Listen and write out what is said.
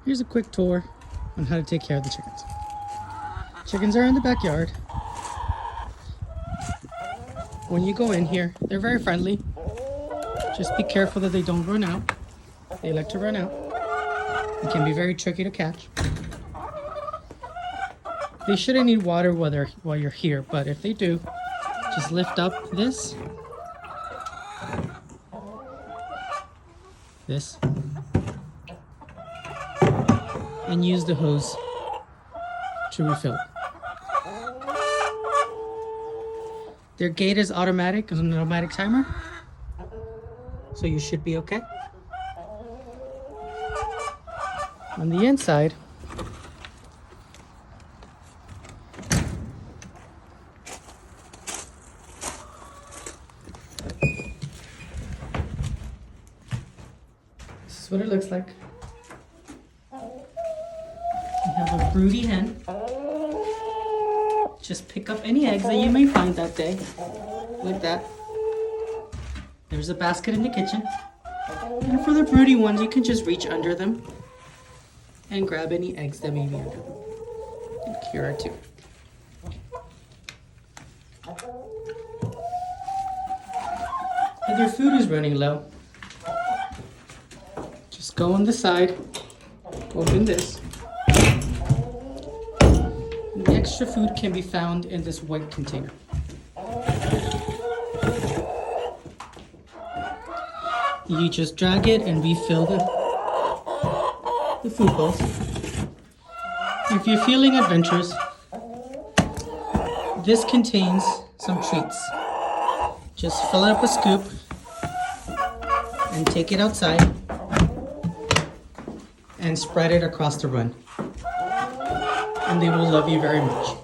Here's a quick tour on how to take care of the chickens. Chickens are in the backyard. When you go in here, they're very friendly. Just be careful that they don't run out. They like to run out. It can be very tricky to catch. They shouldn't need water while you're here, but if they do, just lift up this, and use the hose to refill. Their gate is automatic, it's an automatic timer, so you should be okay. On the inside, this is what it looks like. We have a broody hen. Just pick up any eggs that you may find that day, like that. There's a basket in the kitchen. And for the broody ones, you can just reach under them and grab any eggs that may be under them. And here are two. If your food is running low, just go on the side, open this. The extra food can be found in this white container. You just drag it and refill the food bowls. If you're feeling adventurous, this contains some treats. Just fill up a scoop and take it outside and spread it across the run. And they will love you very much.